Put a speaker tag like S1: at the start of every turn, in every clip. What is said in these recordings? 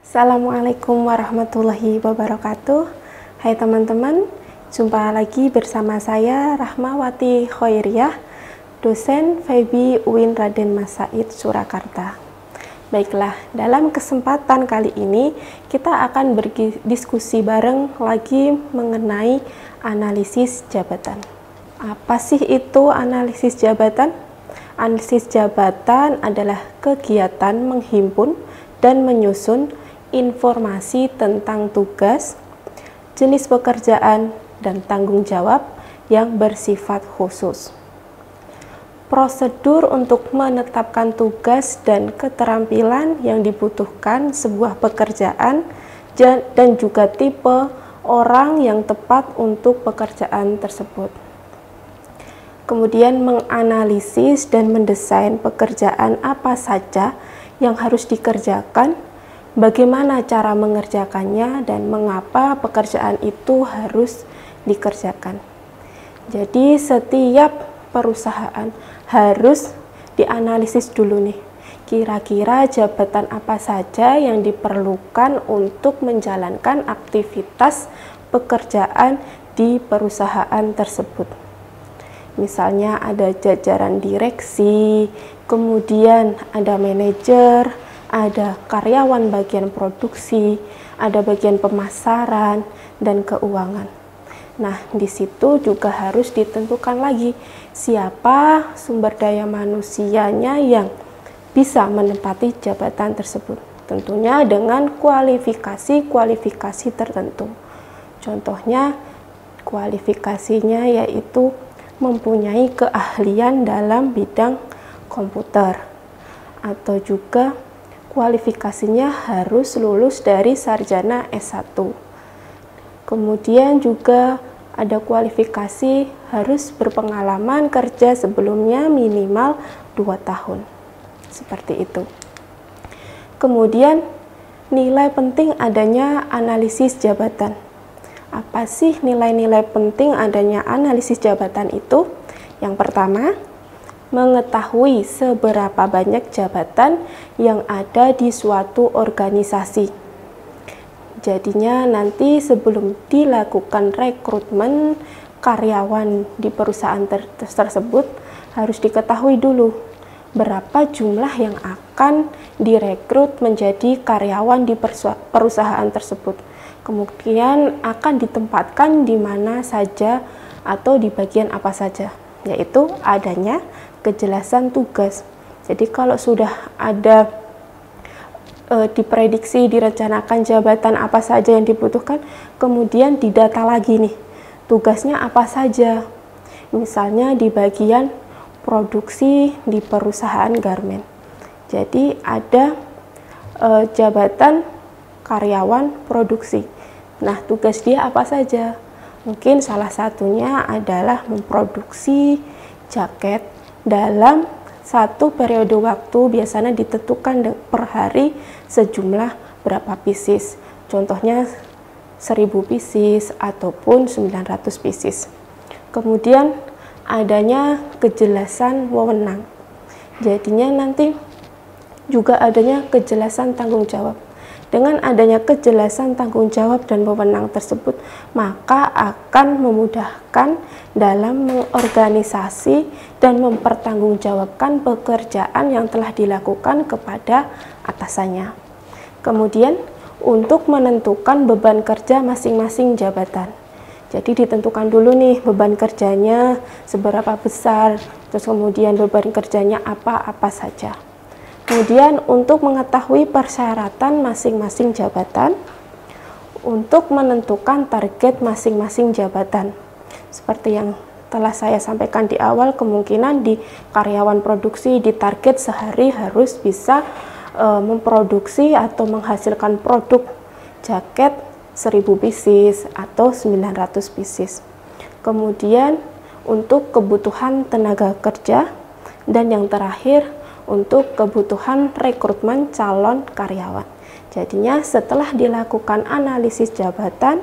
S1: Assalamualaikum warahmatullahi wabarakatuh. Hai teman-teman, jumpa lagi bersama saya Rahmawati Khoiriyah, dosen FEB UIN Raden Mas Said Surakarta. Baiklah, dalam kesempatan kali ini kita akan berdiskusi bareng lagi mengenai analisis jabatan. Apa sih itu analisis jabatan? Analisis jabatan adalah kegiatan menghimpun dan menyusun informasi tentang tugas, jenis pekerjaan, dan tanggung jawab yang bersifat khusus. Prosedur untuk menetapkan tugas dan keterampilan yang dibutuhkan sebuah pekerjaan dan juga tipe orang yang tepat untuk pekerjaan tersebut. Kemudian menganalisis dan mendesain pekerjaan apa saja yang harus dikerjakan, bagaimana cara mengerjakannya, dan mengapa pekerjaan itu harus dikerjakan. Jadi setiap perusahaan harus dianalisis dulu nih, kira-kira jabatan apa saja yang diperlukan untuk menjalankan aktivitas pekerjaan di perusahaan tersebut. Misalnya ada jajaran direksi, kemudian ada manajer, ada karyawan bagian produksi, ada bagian pemasaran, dan keuangan. Nah, di situ juga harus ditentukan lagi siapa sumber daya manusianya yang bisa menempati jabatan tersebut. Tentunya dengan kualifikasi tertentu. Contohnya, kualifikasinya yaitu mempunyai keahlian dalam bidang komputer, atau juga kualifikasinya harus lulus dari sarjana S1. Kemudian juga ada kualifikasi harus berpengalaman kerja sebelumnya minimal 2 tahun. Seperti itu. Kemudian nilai penting adanya analisis jabatan. Apa sih nilai-nilai penting adanya analisis jabatan itu? Yang pertama, mengetahui seberapa banyak jabatan yang ada di suatu organisasi. Jadinya nanti sebelum dilakukan rekrutmen karyawan di perusahaan tersebut harus diketahui dulu berapa jumlah yang akan direkrut menjadi karyawan di perusahaan tersebut. Kemudian akan ditempatkan di mana saja atau di bagian apa saja, yaitu adanya kejelasan tugas. Jadi kalau sudah ada diprediksi, direncanakan jabatan apa saja yang dibutuhkan, kemudian didata lagi nih, tugasnya apa saja. Misalnya di bagian produksi di perusahaan garmen. Jadi ada jabatan karyawan produksi. Nah, tugas dia apa saja? Mungkin salah satunya adalah memproduksi jaket dalam satu periode waktu, biasanya ditentukan per hari sejumlah berapa pieces. Contohnya 1000 pieces ataupun 900 pieces. Kemudian adanya kejelasan wewenang. Jadinya nanti juga adanya kejelasan tanggung jawab. Dengan adanya kejelasan tanggung jawab dan wewenang tersebut, maka akan memudahkan dalam mengorganisasi dan mempertanggungjawabkan pekerjaan yang telah dilakukan kepada atasannya. Kemudian, untuk menentukan beban kerja masing-masing jabatan. Jadi ditentukan dulu nih beban kerjanya seberapa besar, terus kemudian beban kerjanya apa saja. Kemudian untuk mengetahui persyaratan masing-masing jabatan, untuk menentukan target masing-masing jabatan. Seperti yang telah saya sampaikan di awal, kemungkinan di karyawan produksi ditarget sehari harus bisa memproduksi atau menghasilkan produk jaket 1000 pieces atau 900 pieces. kemudian untuk kebutuhan tenaga kerja, dan yang terakhir untuk kebutuhan rekrutmen calon karyawan. Jadinya setelah dilakukan analisis jabatan,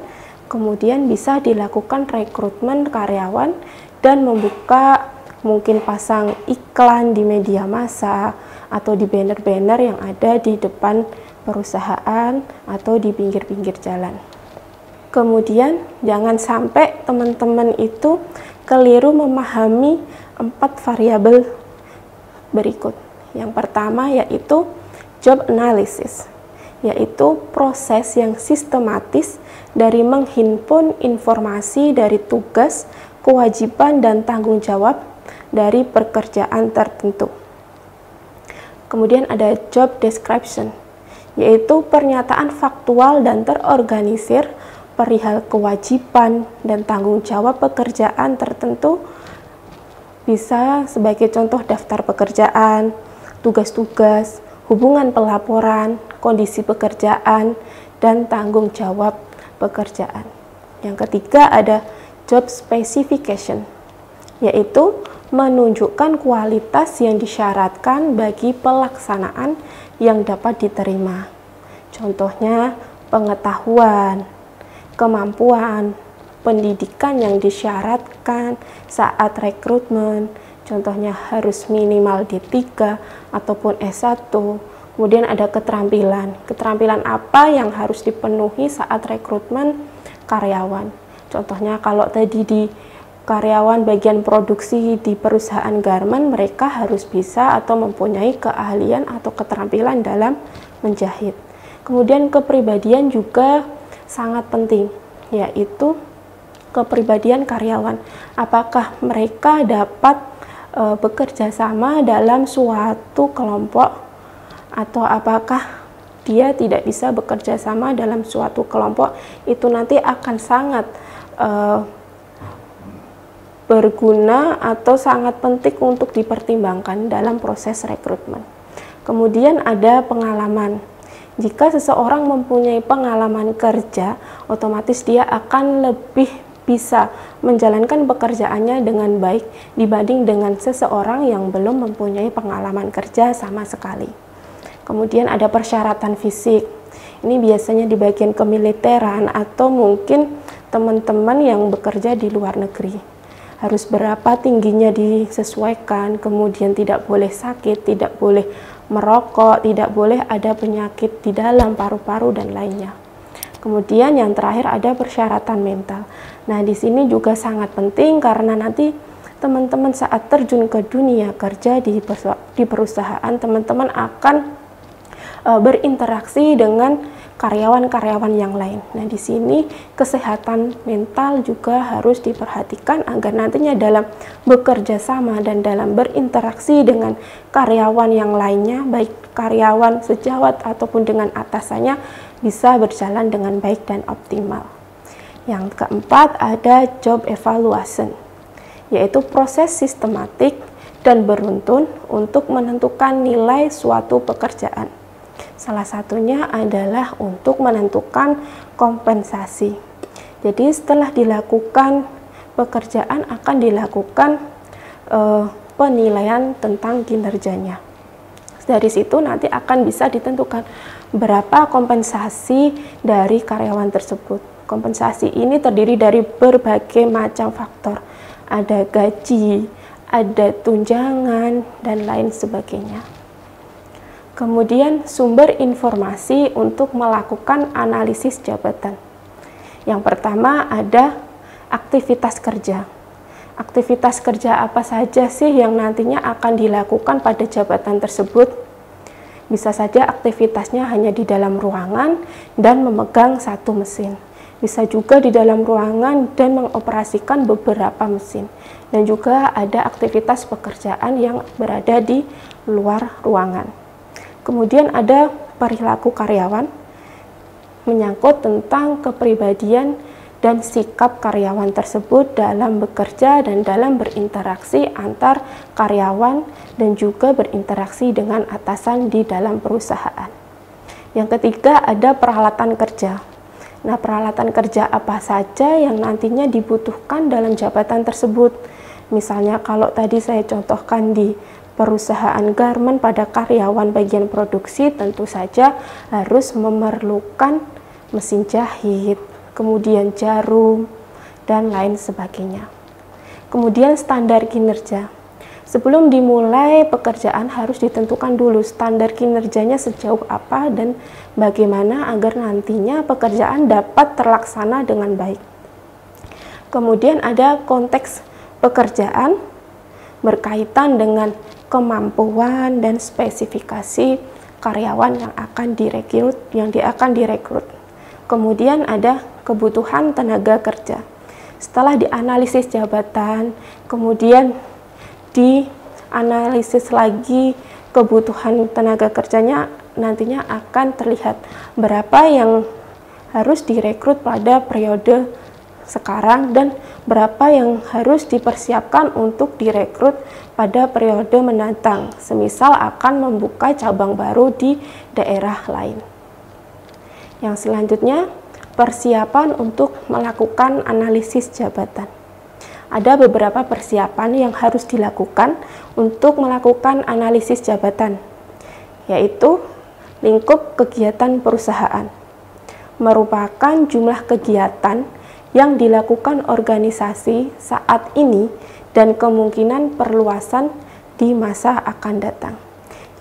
S1: kemudian bisa dilakukan rekrutmen karyawan dan membuka, mungkin pasang iklan di media massa atau di banner-banner yang ada di depan perusahaan atau di pinggir-pinggir jalan. Kemudian jangan sampai teman-teman itu keliru memahami 4 variabel berikut. Yang pertama yaitu job analysis, yaitu proses yang sistematis dari menghimpun informasi dari tugas, kewajiban, dan tanggung jawab dari pekerjaan tertentu. Kemudian ada job description, yaitu pernyataan faktual dan terorganisir perihal kewajiban dan tanggung jawab pekerjaan tertentu. Bisa sebagai contoh daftar pekerjaan, tugas-tugas, hubungan pelaporan, kondisi pekerjaan, dan tanggung jawab pekerjaan. Yang ketiga ada job specification, yaitu menunjukkan kualitas yang disyaratkan bagi pelaksanaan yang dapat diterima. Contohnya pengetahuan, kemampuan, pendidikan yang disyaratkan saat rekrutmen. Contohnya harus minimal D3 ataupun S1. Kemudian ada keterampilan. Keterampilan apa yang harus dipenuhi saat rekrutmen karyawan. Contohnya kalau tadi di karyawan bagian produksi di perusahaan garment, mereka harus bisa atau mempunyai keahlian atau keterampilan dalam menjahit. Kemudian kepribadian juga sangat penting, yaitu kepribadian karyawan. Apakah mereka dapat bekerja sama dalam suatu kelompok, atau apakah dia tidak bisa bekerja sama dalam suatu kelompok. Itu nanti akan sangat berguna atau sangat penting untuk dipertimbangkan dalam proses rekrutmen. Kemudian ada pengalaman. Jika seseorang mempunyai pengalaman kerja, otomatis dia akan lebih bisa menjalankan pekerjaannya dengan baik dibanding dengan seseorang yang belum mempunyai pengalaman kerja sama sekali. Kemudian ada persyaratan fisik. Ini biasanya di bagian kemiliteran atau mungkin teman-teman yang bekerja di luar negeri. Harus berapa tingginya disesuaikan, kemudian tidak boleh sakit, tidak boleh merokok, tidak boleh ada penyakit di dalam paru-paru dan lainnya. Kemudian yang terakhir ada persyaratan mental. Nah, di sini juga sangat penting karena nanti teman-teman saat terjun ke dunia kerja di perusahaan, teman-teman akan berinteraksi dengan karyawan-karyawan yang lain. Nah, di sini kesehatan mental juga harus diperhatikan agar nantinya dalam bekerja sama dan dalam berinteraksi dengan karyawan yang lainnya, baik karyawan sejawat ataupun dengan atasannya, bisa berjalan dengan baik dan optimal. Yang keempat ada job evaluation, yaitu proses sistematik dan beruntun untuk menentukan nilai suatu pekerjaan. Salah satunya adalah untuk menentukan kompensasi. Jadi setelah dilakukan pekerjaan akan dilakukan penilaian tentang kinerjanya. Dari situ nanti akan bisa ditentukan berapa kompensasi dari karyawan tersebut. Kompensasi ini terdiri dari berbagai macam faktor. Ada gaji, ada tunjangan, dan lain sebagainya. Kemudian sumber informasi untuk melakukan analisis jabatan. Yang pertama ada aktivitas kerja. Aktivitas kerja apa saja sih yang nantinya akan dilakukan pada jabatan tersebut? Bisa saja aktivitasnya hanya di dalam ruangan dan memegang satu mesin. Bisa juga di dalam ruangan dan mengoperasikan beberapa mesin. Dan juga ada aktivitas pekerjaan yang berada di luar ruangan. Kemudian ada perilaku karyawan, menyangkut tentang kepribadian dan sikap karyawan tersebut dalam bekerja dan dalam berinteraksi antar karyawan dan juga berinteraksi dengan atasan di dalam perusahaan. Yang ketiga ada peralatan kerja. Nah, peralatan kerja apa saja yang nantinya dibutuhkan dalam jabatan tersebut? Misalnya kalau tadi saya contohkan di perusahaan garmen pada karyawan bagian produksi, tentu saja harus memerlukan mesin jahit, kemudian jarum, dan lain sebagainya. Kemudian standar kinerja. Sebelum dimulai pekerjaan harus ditentukan dulu standar kinerjanya sejauh apa dan bagaimana agar nantinya pekerjaan dapat terlaksana dengan baik. Kemudian ada konteks pekerjaan berkaitan dengan kemampuan dan spesifikasi karyawan yang akan direkrut. Kemudian ada kebutuhan tenaga kerja. Setelah dianalisis jabatan, kemudian dianalisis lagi kebutuhan tenaga kerjanya, nantinya akan terlihat berapa yang harus direkrut pada periode sekarang dan berapa yang harus dipersiapkan untuk direkrut pada periode mendatang, semisal akan membuka cabang baru di daerah lain. Yang selanjutnya, persiapan untuk melakukan analisis jabatan. Ada beberapa persiapan yang harus dilakukan untuk melakukan analisis jabatan, yaitu lingkup kegiatan perusahaan. Merupakan jumlah kegiatan yang dilakukan organisasi saat ini dan kemungkinan perluasan di masa akan datang.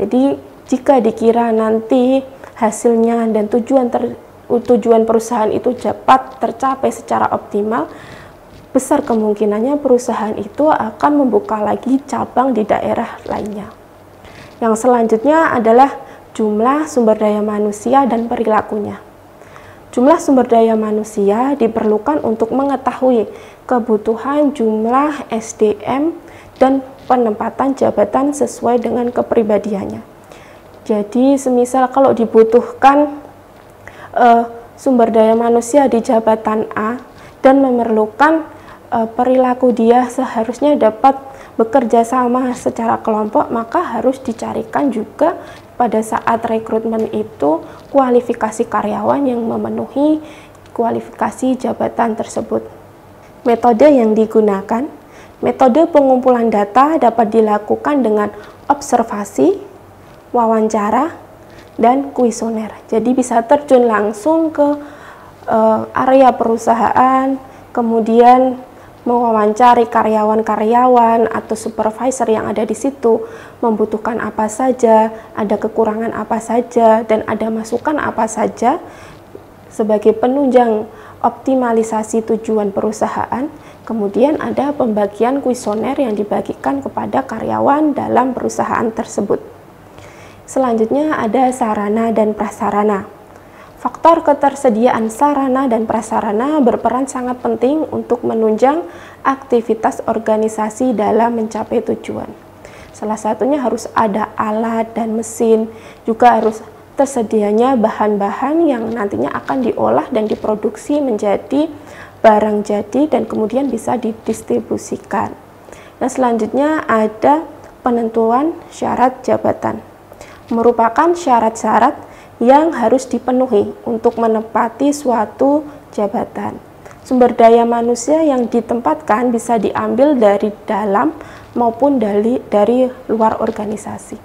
S1: Jadi, jika dikira nanti hasilnya dan tujuan perusahaan itu dapat tercapai secara optimal, besar kemungkinannya perusahaan itu akan membuka lagi cabang di daerah lainnya. Yang selanjutnya adalah jumlah sumber daya manusia dan perilakunya. Jumlah sumber daya manusia diperlukan untuk mengetahui kebutuhan jumlah SDM dan penempatan jabatan sesuai dengan kepribadiannya. Jadi, semisal kalau dibutuhkan sumber daya manusia di jabatan A dan memerlukan perilaku dia seharusnya dapat bekerja sama secara kelompok, maka harus dicarikan juga pada saat rekrutmen itu kualifikasi karyawan yang memenuhi kualifikasi jabatan tersebut. Metode yang digunakan, metode pengumpulan data dapat dilakukan dengan observasi, wawancara, dan kuesioner. Jadi bisa terjun langsung ke area perusahaan, kemudian mewawancari karyawan-karyawan atau supervisor yang ada di situ, membutuhkan apa saja, ada kekurangan apa saja, dan ada masukan apa saja sebagai penunjang optimalisasi tujuan perusahaan. Kemudian ada pembagian kuesioner yang dibagikan kepada karyawan dalam perusahaan tersebut. Selanjutnya ada sarana dan prasarana. Faktor ketersediaan sarana dan prasarana berperan sangat penting untuk menunjang aktivitas organisasi dalam mencapai tujuan. Salah satunya harus ada alat dan mesin, juga harus tersedianya bahan-bahan yang nantinya akan diolah dan diproduksi menjadi barang jadi dan kemudian bisa didistribusikan. Nah, selanjutnya ada penentuan syarat jabatan. Merupakan syarat-syarat yang harus dipenuhi untuk menempati suatu jabatan. Sumber daya manusia yang ditempatkan bisa diambil dari dalam maupun dari luar organisasi.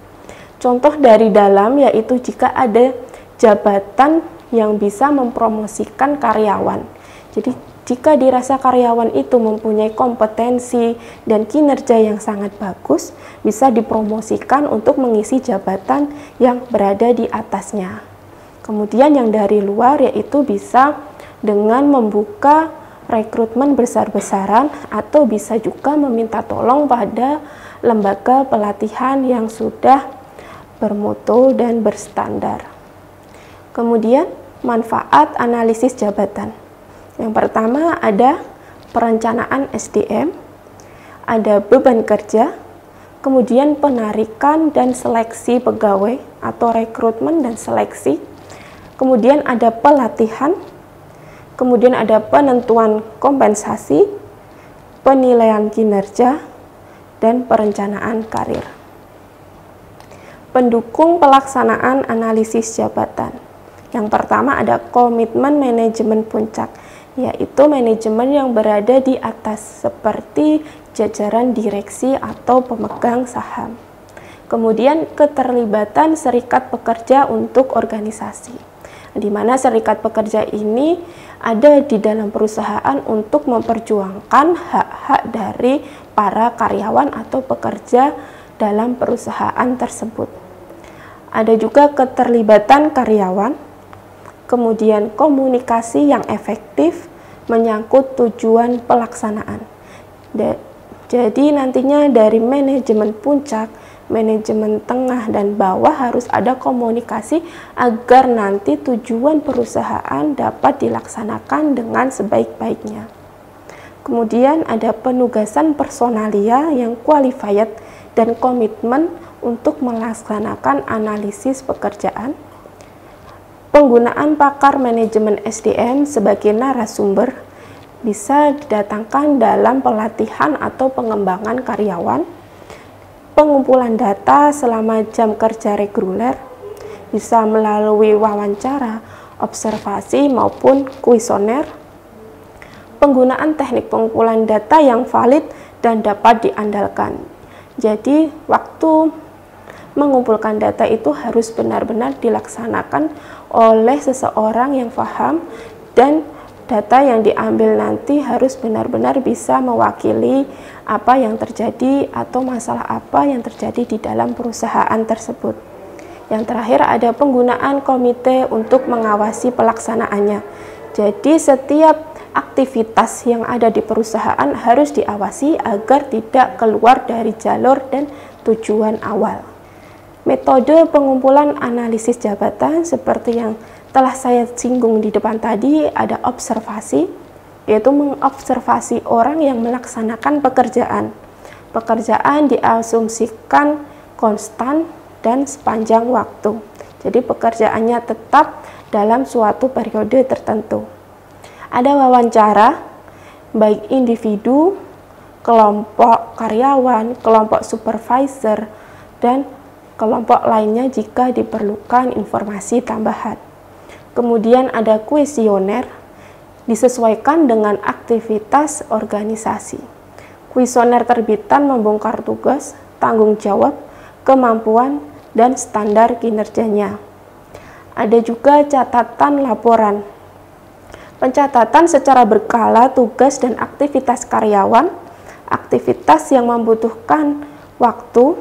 S1: Contoh dari dalam yaitu jika ada jabatan yang bisa mempromosikan karyawan. Jadi jika dirasa karyawan itu mempunyai kompetensi dan kinerja yang sangat bagus, bisa dipromosikan untuk mengisi jabatan yang berada di atasnya. Kemudian yang dari luar yaitu bisa dengan membuka rekrutmen besar-besaran atau bisa juga meminta tolong pada lembaga pelatihan yang sudah bermutu dan berstandar. Kemudian manfaat analisis jabatan. Yang pertama ada perencanaan SDM, ada beban kerja, kemudian penarikan dan seleksi pegawai atau rekrutmen dan seleksi, kemudian ada pelatihan, kemudian ada penentuan kompensasi, penilaian kinerja, dan perencanaan karir. Pendukung pelaksanaan analisis jabatan. Yang pertama ada komitmen manajemen puncak, yaitu manajemen yang berada di atas seperti jajaran direksi atau pemegang saham. Kemudian keterlibatan serikat pekerja untuk organisasi, di mana serikat pekerja ini ada di dalam perusahaan untuk memperjuangkan hak-hak dari para karyawan atau pekerja dalam perusahaan tersebut. Ada juga keterlibatan karyawan, kemudian komunikasi yang efektif menyangkut tujuan pelaksanaan. Jadi nantinya dari manajemen puncak, manajemen tengah dan bawah harus ada komunikasi agar nanti tujuan perusahaan dapat dilaksanakan dengan sebaik-baiknya. Kemudian ada penugasan personalia yang qualified dan komitmen untuk melaksanakan analisis pekerjaan. Penggunaan pakar manajemen SDM sebagai narasumber bisa didatangkan dalam pelatihan atau pengembangan karyawan. Pengumpulan data selama jam kerja reguler bisa melalui wawancara, observasi maupun kuesioner. Penggunaan teknik pengumpulan data yang valid dan dapat diandalkan. Jadi waktu mengumpulkan data itu harus benar-benar dilaksanakan oleh seseorang yang paham, dan data yang diambil nanti harus benar-benar bisa mewakili apa yang terjadi atau masalah apa yang terjadi di dalam perusahaan tersebut. Yang terakhir ada penggunaan komite untuk mengawasi pelaksanaannya. Jadi setiap aktivitas yang ada di perusahaan harus diawasi agar tidak keluar dari jalur dan tujuan awal. Metode pengumpulan analisis jabatan seperti yang telah saya singgung di depan tadi, ada observasi, yaitu mengobservasi orang yang melaksanakan pekerjaan. Pekerjaan diasumsikan konstan dan sepanjang waktu. Jadi pekerjaannya tetap dalam suatu periode tertentu. Ada wawancara, baik individu, kelompok karyawan, kelompok supervisor, dan kelompok lainnya jika diperlukan informasi tambahan. Kemudian ada kuesioner, disesuaikan dengan aktivitas organisasi. Kuesioner terbitan membongkar tugas, tanggung jawab, kemampuan, dan standar kinerjanya. Ada juga catatan laporan. Pencatatan secara berkala tugas dan aktivitas karyawan, aktivitas yang membutuhkan waktu,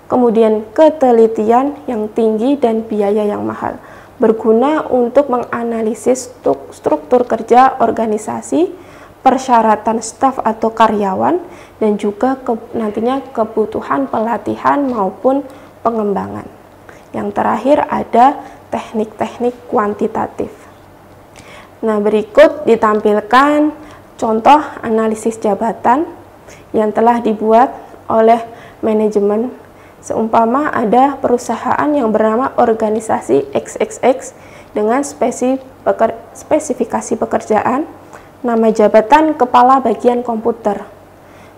S1: kemudian ketelitian yang tinggi dan biaya yang mahal. Berguna untuk menganalisis struktur kerja organisasi, persyaratan staf atau karyawan, dan juga nantinya kebutuhan pelatihan maupun pengembangan. Yang terakhir ada teknik-teknik kuantitatif. Nah, berikut ditampilkan contoh analisis jabatan yang telah dibuat oleh manajemen. Seumpama ada perusahaan yang bernama organisasi XXX dengan spesifikasi pekerjaan, nama jabatan kepala bagian komputer.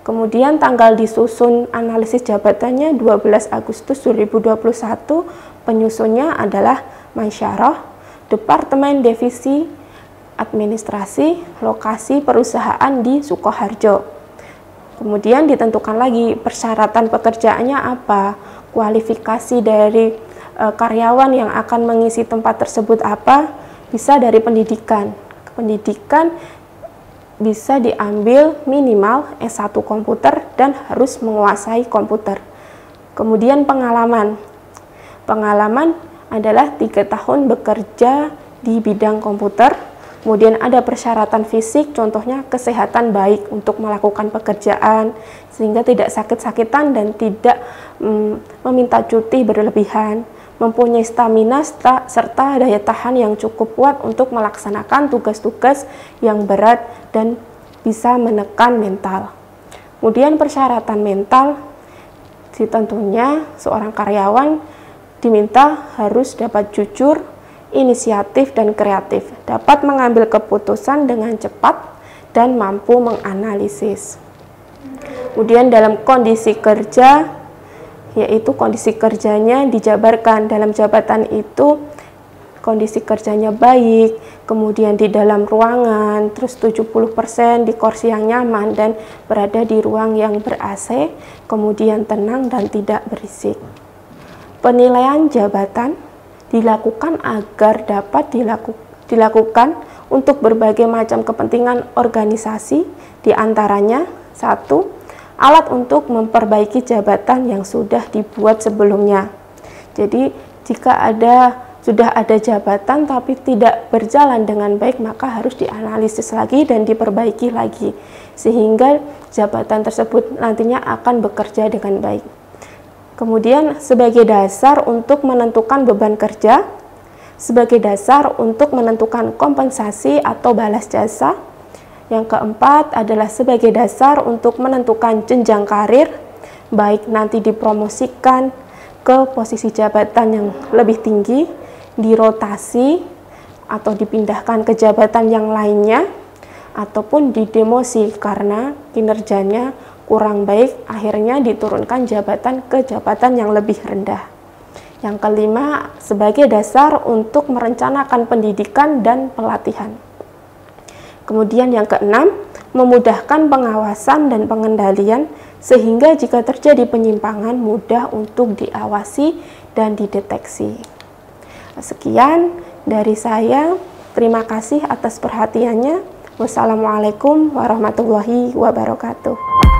S1: Kemudian tanggal disusun analisis jabatannya 12 Agustus 2021, penyusunnya adalah Mansyarah, Departemen Divisi Administrasi, lokasi perusahaan di Sukoharjo. Kemudian ditentukan lagi persyaratan pekerjaannya apa, kualifikasi dari karyawan yang akan mengisi tempat tersebut apa, bisa dari pendidikan. Pendidikan bisa diambil minimal S1 komputer dan harus menguasai komputer. Kemudian pengalaman. Pengalaman adalah 3 tahun bekerja di bidang komputer. Kemudian ada persyaratan fisik, contohnya kesehatan baik untuk melakukan pekerjaan, sehingga tidak sakit-sakitan dan tidak meminta cuti berlebihan, mempunyai stamina serta daya tahan yang cukup kuat untuk melaksanakan tugas-tugas yang berat dan bisa menekan mental. Kemudian persyaratan mental, tentunya seorang karyawan diminta harus dapat jujur, inisiatif dan kreatif, dapat mengambil keputusan dengan cepat dan mampu menganalisis. Kemudian dalam kondisi kerja, yaitu kondisi kerjanya dijabarkan dalam jabatan itu, kondisi kerjanya baik, kemudian di dalam ruangan, terus 70% di kursi yang nyaman dan berada di ruang yang ber-AC, kemudian tenang dan tidak berisik. Penilaian jabatan dilakukan agar dapat dilakukan untuk berbagai macam kepentingan organisasi, diantaranya 1. Alat untuk memperbaiki jabatan yang sudah dibuat sebelumnya. Jadi jika sudah ada jabatan tapi tidak berjalan dengan baik, maka harus dianalisis lagi dan diperbaiki lagi sehingga jabatan tersebut nantinya akan bekerja dengan baik. Kemudian sebagai dasar untuk menentukan beban kerja, sebagai dasar untuk menentukan kompensasi atau balas jasa. Yang keempat adalah sebagai dasar untuk menentukan jenjang karir, baik nanti dipromosikan ke posisi jabatan yang lebih tinggi, dirotasi atau dipindahkan ke jabatan yang lainnya, ataupun didemosi karena kinerjanya kurang baik, akhirnya diturunkan jabatan ke jabatan yang lebih rendah. Yang kelima, sebagai dasar untuk merencanakan pendidikan dan pelatihan. Kemudian yang keenam, memudahkan pengawasan dan pengendalian sehingga jika terjadi penyimpangan mudah untuk diawasi dan dideteksi. Sekian dari saya, terima kasih atas perhatiannya. Wassalamualaikum warahmatullahi wabarakatuh.